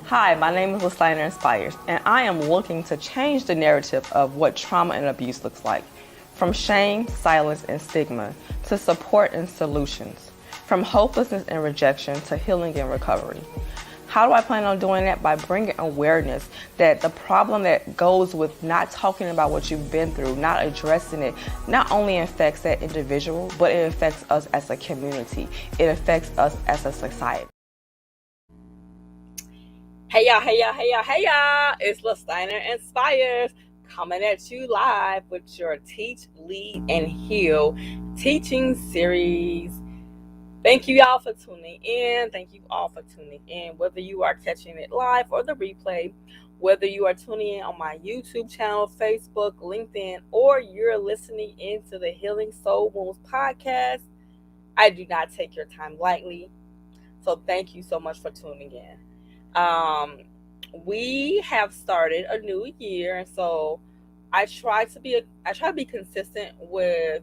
Hi, my name is Listiner Inspires, and I am looking to change the narrative of what trauma and abuse looks like. From shame, silence, and stigma, to support and solutions. From hopelessness and rejection to healing and recovery. How do I plan on doing that? By bringing awareness that the problem that goes with not talking about what you've been through, not addressing it, not only affects that individual, but it affects us as a community. It affects us as a society. Hey y'all, hey y'all, hey y'all, hey y'all. It's Listiner Inspires coming at you live with your Teach, Lead, and Heal teaching series. Thank you y'all for tuning in. Thank you all for tuning in, whether you are catching it live or the replay, whether you are tuning in on my YouTube channel, Facebook, LinkedIn, or you're listening into the Healing Soul Wounds podcast. I do not take your time lightly. So thank you so much for tuning in. We have started a new year, and so I try to be consistent with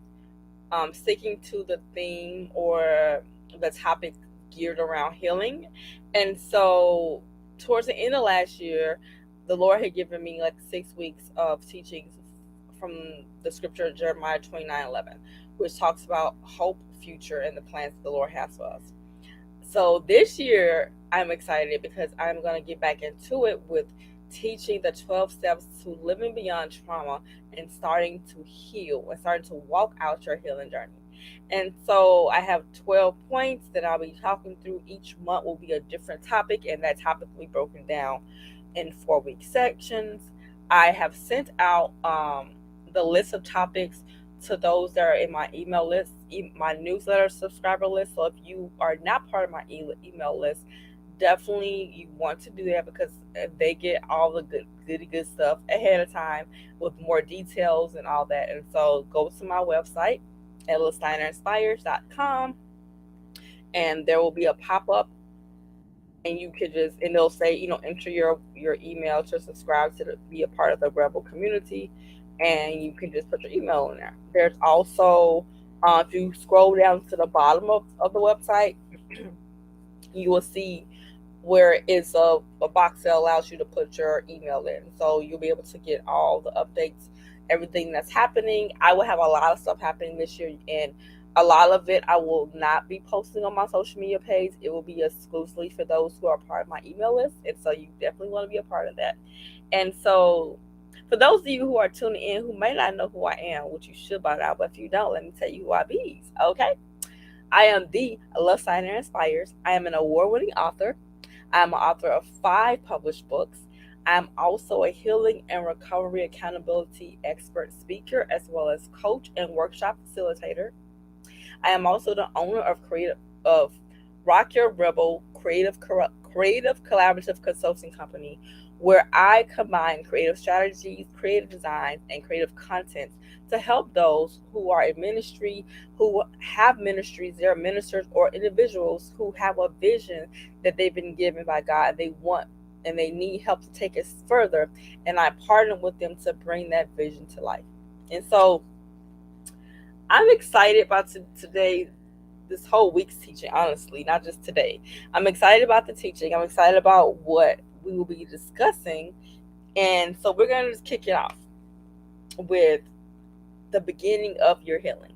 sticking to the theme or the topic geared around healing. And so towards the end of last year, the Lord had given me like 6 weeks of teachings from the scripture Jeremiah 29:11, which talks about hope, future, and the plans that the Lord has for us. So this year, I'm excited because I'm going to get back into it with teaching the 12 steps to living beyond trauma and starting to heal and starting to walk out your healing journey. And so I have 12 points that I'll be talking through. Each month will be a different topic, and that topic will be broken down in 4-week sections. I have sent out the list of topics to those that are in my email list, my newsletter subscriber list. So if you are not part of my email list, definitely you want to do that because they get all the good stuff ahead of time with more details and all that. And so go to my website at listinerinspires.com, and there will be a pop-up, and you could and they'll say, enter your email to subscribe to be a part of the Rebel community. And you can just put your email in there. There's also, if you scroll down to the bottom of the website, you will see where it's a box that allows you to put your email in. So you'll be able to get all the updates, everything that's happening. I will have a lot of stuff happening this year, and a lot of it I will not be posting on my social media page. It will be exclusively for those who are part of my email list. And so you definitely want to be a part of that. And so for those of you who are tuning in who may not know who I am, which you should by now, but if you don't, let me tell you who I be. Okay? I am the Listiner Inspires. I am an award-winning author. I am an author of 5 published books. I am also a healing and recovery accountability expert speaker, as well as coach and workshop facilitator. I am also the owner of Rock Your Rebel creative collaborative consulting company, where I combine creative strategies, creative designs, and creative content to help those who are in ministry, who have ministries, they're ministers, or individuals who have a vision that they've been given by God. They want and they need help to take it further, and I partner with them to bring that vision to life. And so I'm excited about today, this whole week's teaching, honestly, not just today. I'm excited about the teaching. I'm excited about what we will be discussing. And so we're going to just kick it off with the beginning of your healing.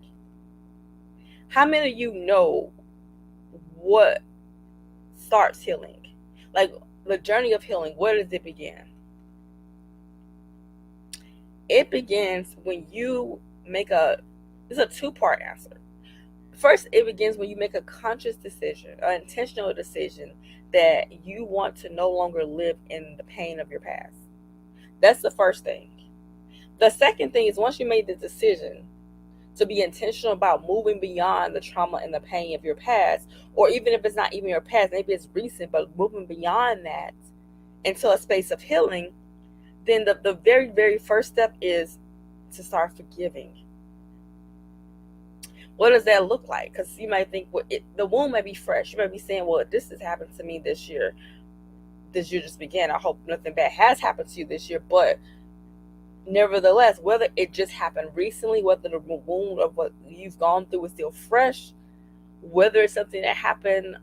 How many of you know what starts healing? Like the journey of healing, where does it begin? It begins when you make it's a 2-part answer. First, it begins when you make a conscious decision, an intentional decision that you want to no longer live in the pain of your past. That's the first thing. The second thing is once you made the decision to be intentional about moving beyond the trauma and the pain of your past, or even if it's not even your past, maybe it's recent, but moving beyond that into a space of healing, then the very, very first step is to start forgiving. What does that look like? Because you might think, the wound may be fresh. You might be saying, well, this has happened to me this year. This year just began. I hope nothing bad has happened to you this year. But Nevertheless, whether it just happened recently, whether the wound of what you've gone through is still fresh, whether it's something that happened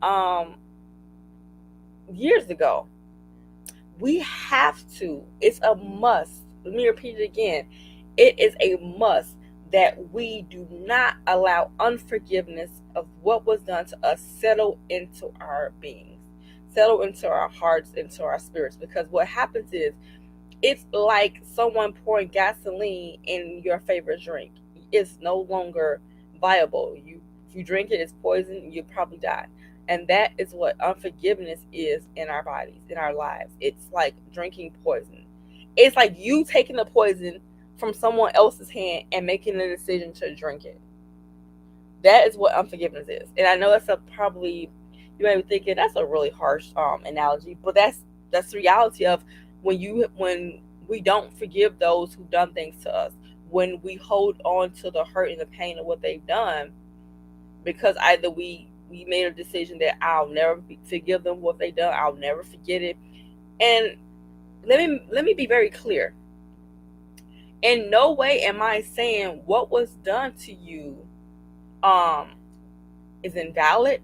years ago, we have to, it's a must. Let me repeat it again. It is a must that we do not allow unforgiveness of what was done to us settle into our beings, settle into our hearts, into our spirits. Because what happens is, it's like someone pouring gasoline in your favorite drink. It's no longer viable. If you drink it, it's poison. You probably die. And that is what unforgiveness is in our bodies, in our lives. It's like drinking poison. It's like you taking the poison from someone else's hand and making the decision to drink it. That is what unforgiveness is. And I know that's probably, you may be thinking that's a really harsh analogy, but that's the reality of when we don't forgive those who've done things to us, when we hold on to the hurt and the pain of what they've done, because either we made a decision that I'll never forgive them what they've done, I'll never forget it. And let me be very clear. In no way am I saying what was done to you is invalid,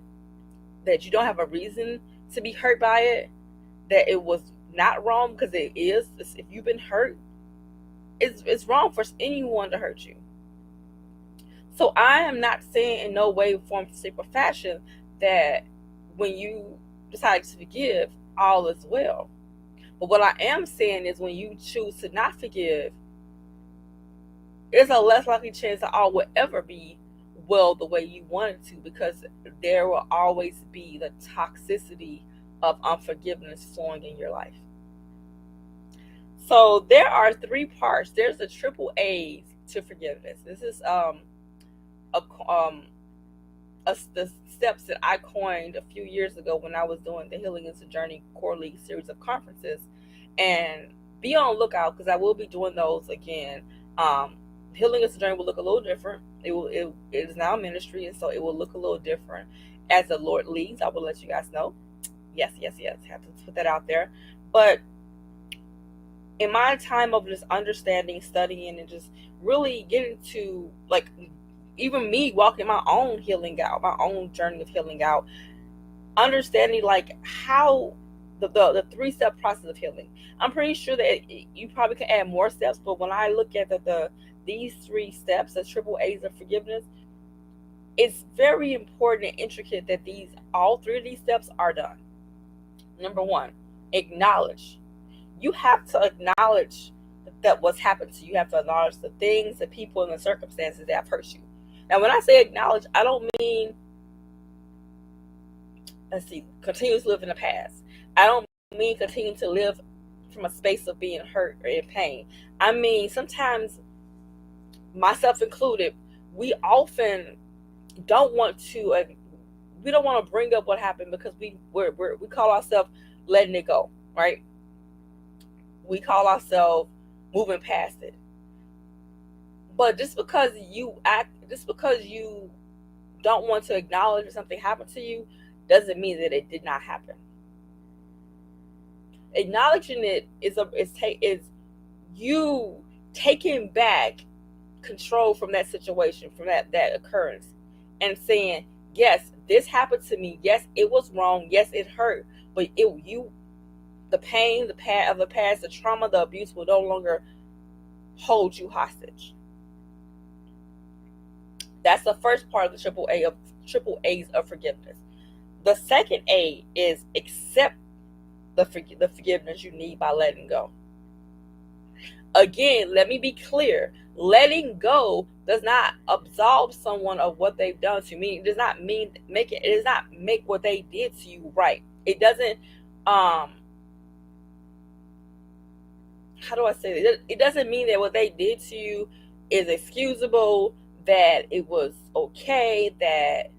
that you don't have a reason to be hurt by it, that it was not wrong, because it is. If you've been hurt, it's wrong for anyone to hurt you. So I am not saying in no way, form, shape, or fashion that when you decide to forgive, all is well. But what I am saying is when you choose to not forgive, there's a less likely chance that all will ever be well the way you want it to, because there will always be the toxicity of unforgiveness flowing in your life. So there are three parts. There's the triple A's to forgiveness. This is the steps that I coined a few years ago when I was doing the Healing is a Journey quarterly series of conferences. And be on the lookout, because I will be doing those again. Healing is a Journey will look a little different. It is now a ministry, and so it will look a little different as the Lord leads. I will let you guys know. Yes. Have to put that out there. But in my time of just understanding, studying, and just really getting to, like, even me walking my own healing out, my own journey of healing out, understanding like how the 3-step process of healing. I'm pretty sure that you probably can add more steps, but when I look at these 3 steps, the triple A's of forgiveness, it's very important and intricate that all 3 of these steps are done. Number 1, acknowledge. You have to acknowledge that what's happened to you. You have to acknowledge the things, the people, and the circumstances that have hurt you. Now, when I say acknowledge, I don't mean, continue to live in the past. I don't mean continue to live from a space of being hurt or in pain. I mean, sometimes, myself included, we often don't want to bring up what happened, because we call ourselves letting it go, right? We call ourselves moving past it. But just because you don't want to acknowledge that something happened to you, doesn't mean that it did not happen. Acknowledging it is you taking back control from that situation, from that occurrence, and saying, yes, this happened to me. Yes, it was wrong. Yes, it hurt. But the pain, the past, the trauma, the abuse will no longer hold you hostage. That's the first part of the triple A's of forgiveness. The second A is accept the forgiveness you need by letting go. Again, let me be clear. Letting go does not absolve someone of what they've done to me. It does not make what they did to you right. It doesn't how do I say it? It doesn't mean that what they did to you is excusable, that it was okay, that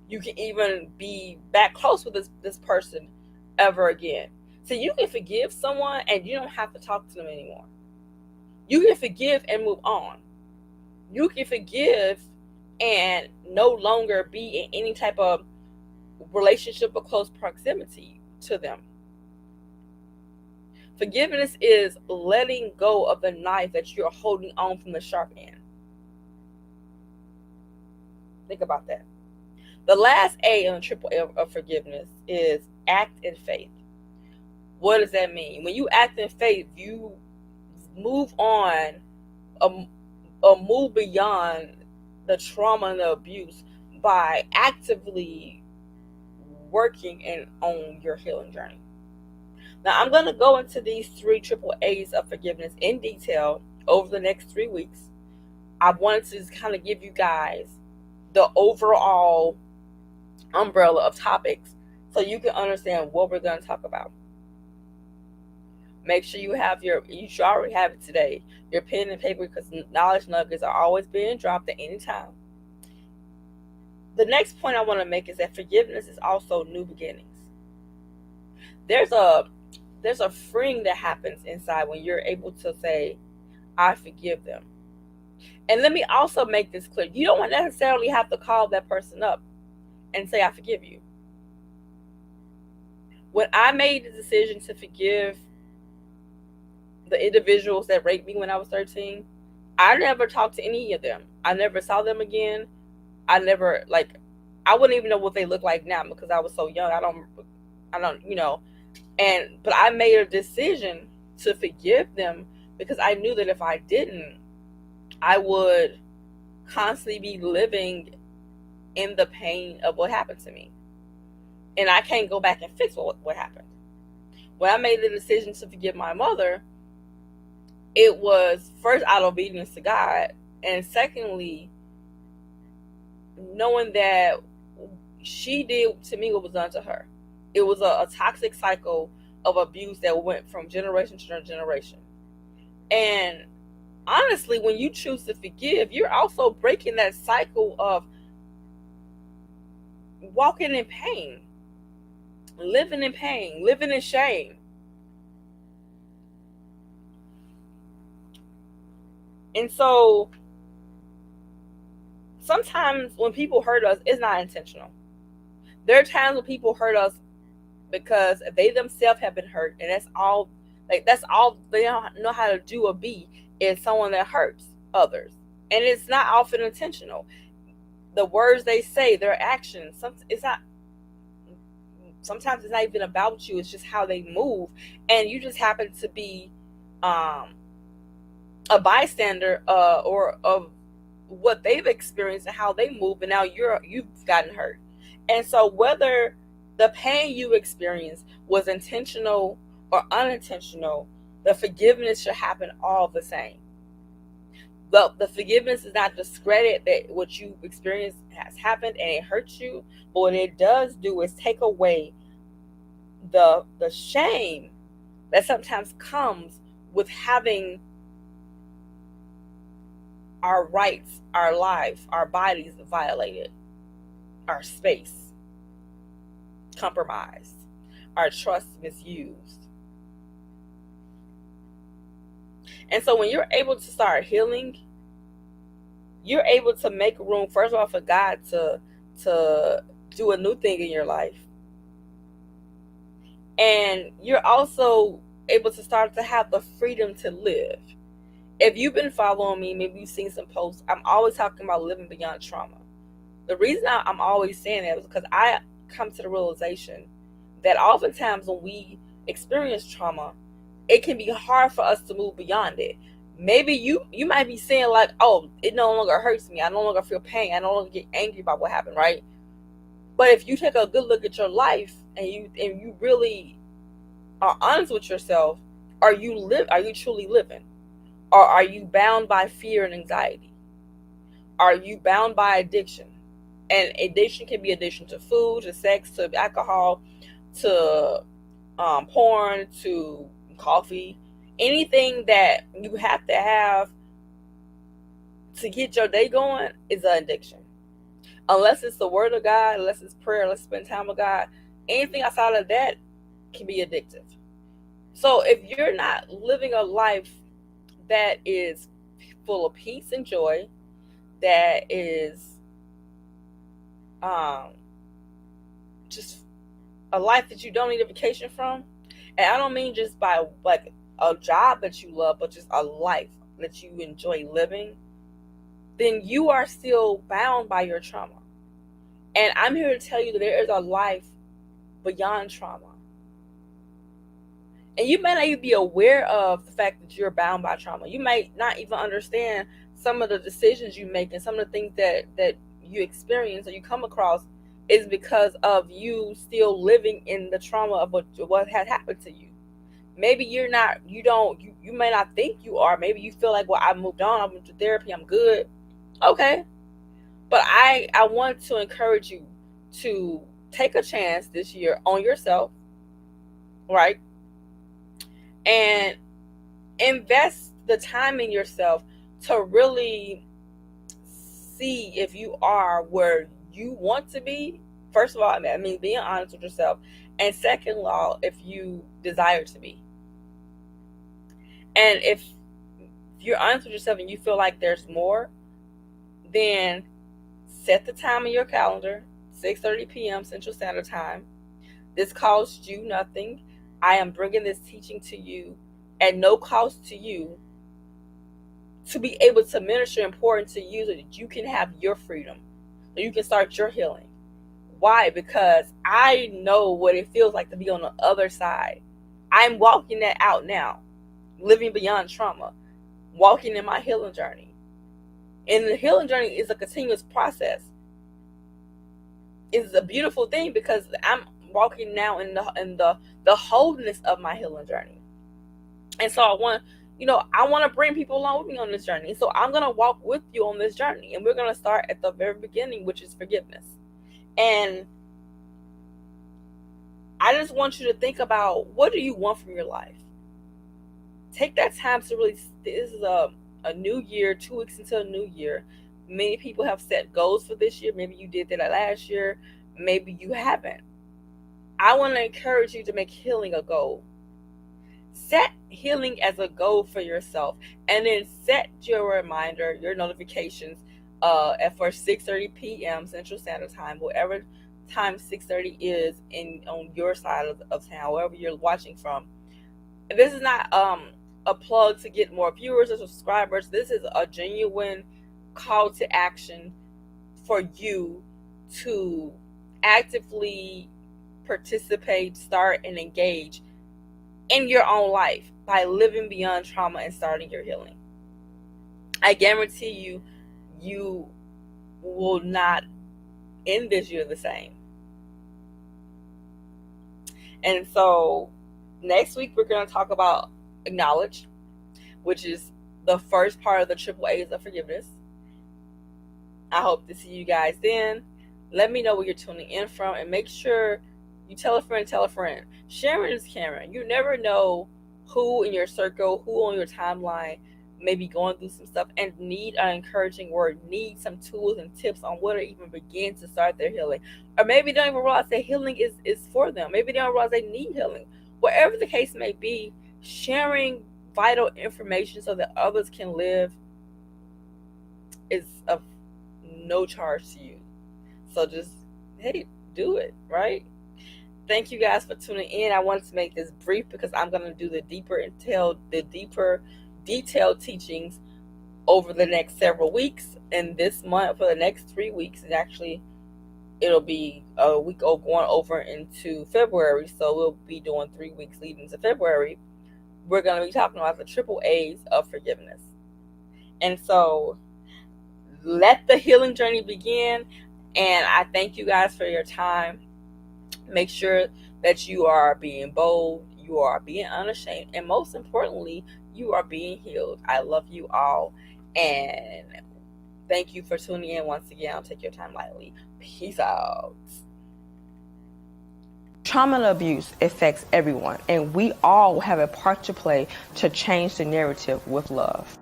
you can even be back close with this person ever again. So you can forgive someone and you don't have to talk to them anymore. You can forgive and move on. You can forgive and no longer be in any type of relationship or close proximity to them. Forgiveness is letting go of the knife that you're holding on from the sharp end. Think about that. The last A on the triple A of forgiveness is act in faith. What does that mean? When you act in faith, you move on, a, a move beyond the trauma and the abuse by actively working and on your healing journey. Now, I'm going to go into these three triple A's of forgiveness in detail over the next 3 weeks. I wanted to just kind of give you guys the overall umbrella of topics so you can understand what we're going to talk about. Make sure you should already have it today, your pen and paper, because knowledge nuggets are always being dropped at any time. The next point I want to make is that forgiveness is also new beginnings. There's a freeing that happens inside when you're able to say, I forgive them. And let me also make this clear. You don't necessarily have to call that person up and say, I forgive you. When I made the decision to forgive the individuals that raped me when I was 13, I never talked to any of them. I never saw them again. I wouldn't even know what they look like now because I was so young. I don't, but I made a decision to forgive them because I knew that if I didn't, I would constantly be living in the pain of what happened to me. And I can't go back and fix what happened. When I made the decision to forgive my mother, it was first out of obedience to God, and secondly, knowing that she did to me what was done to her. It was a toxic cycle of abuse that went from generation to generation. And honestly, when you choose to forgive, you're also breaking that cycle of walking in pain, living in shame. And so sometimes when people hurt us, it's not intentional. There are times when people hurt us because they themselves have been hurt, and that's all they don't know how to do or be is someone that hurts others. And it's not often intentional. The words they say, their actions, sometimes it's not even about you, it's just how they move. And you just happen to be a bystander or of what they've experienced and how they move, and now you've gotten hurt. And so whether the pain you experienced was intentional or unintentional, the forgiveness should happen all the same. The forgiveness does not discredit that what you experienced has happened and it hurts you, but what it does do is take away the shame that sometimes comes with having our rights, our lives, our bodies violated, our space compromised, our trust misused. And so when you're able to start healing, you're able to make room, first of all, for God to do a new thing in your life. And you're also able to start to have the freedom to live. If you've been following me, maybe you've seen some posts, I'm always talking about living beyond trauma. The reason I'm always saying that is because I come to the realization that oftentimes when we experience trauma, it can be hard for us to move beyond it. Maybe you might be saying like, oh, it no longer hurts me. I no longer feel pain. I no longer get angry about what happened, right? But if you take a good look at your life and you really are honest with yourself, are you truly living? Or are you bound by fear and anxiety? Are you bound by addiction? And addiction can be addiction to food, to sex, to alcohol, to porn, to coffee. Anything that you have to have to get your day going is an addiction. Unless it's the word of God, unless it's prayer, let's spend time with God. Anything outside of that can be addictive. So if you're not living a life that is full of peace and joy, that is just a life that you don't need a vacation from, And I don't mean just by like a job that you love, but just a life that you enjoy living, then you are still bound by your trauma. And I'm here to tell you that there is a life beyond trauma. And you may not even be aware of the fact that you're bound by trauma. You might not even understand some of the decisions you make and some of the things that you experience or you come across is because of you still living in the trauma of what had happened to you. Maybe you may not think you are. Maybe you feel like, well, I moved on, I went to therapy, I'm good. Okay. But I want to encourage you to take a chance this year on yourself, right? And invest the time in yourself to really see if you are where you want to be. First of all, I mean being honest with yourself. And second of all, if you desire to be. And if you're honest with yourself and you feel like there's more, then set the time in your calendar, 6:30 p.m. Central Standard Time. This costs you nothing. I am bringing this teaching to you at no cost to you to be able to minister and pour into you so that you can have your freedom, so you can start your healing. Why? Because I know what it feels like to be on the other side. I'm walking that out now, living beyond trauma, walking in my healing journey. And the healing journey is a continuous process. It's a beautiful thing because I'm walking now in the wholeness of my healing journey. And so I want to bring people along with me on this journey. So I'm going to walk with you on this journey. And we're going to start at the very beginning, which is forgiveness. And I just want you to think about, what do you want from your life? Take that time to really, this is a new year, 2 weeks until a new year. Many people have set goals for this year. Maybe you did that last year. Maybe you haven't. I want to encourage you to make healing a goal. Set healing as a goal for yourself, and then set your reminder, your notifications for 6:30 p.m. Central Standard Time, whatever time 6:30 is on your side of town, wherever you're watching from. This is not a plug to get more viewers or subscribers. This is a genuine call to action for you to actively participate, start, and engage in your own life by living beyond trauma and starting your healing. I guarantee you will not end this year the same. And so next week we're going to talk about acknowledge, which is the first part of the triple A's of forgiveness. I hope to see you guys then. Let me know where you're tuning in from, and make sure you tell a friend. Sharing is caring. You never know who in your circle, who on your timeline may be going through some stuff and need an encouraging word, need some tools and tips on where to even begin to start their healing. Or maybe they don't even realize that healing is for them. Maybe they don't realize they need healing. Whatever the case may be, sharing vital information so that others can live is of no charge to you. So just, hey, do it, right? Thank you guys for tuning in. I wanted to make this brief because I'm going to do the deeper detailed teachings over the next several weeks. And this month, for the next 3 weeks, and actually it'll be a week going over into February. So we'll be doing 3 weeks leading to February. We're going to be talking about the triple A's of forgiveness. And so let the healing journey begin. And I thank you guys for your time. Make sure that you are being bold, you are being unashamed, and most importantly, you are being healed. I love you all, and thank you for tuning in once again. I'll take your time lightly. Peace out. Trauma and abuse affects everyone, and we all have a part to play to change the narrative with love.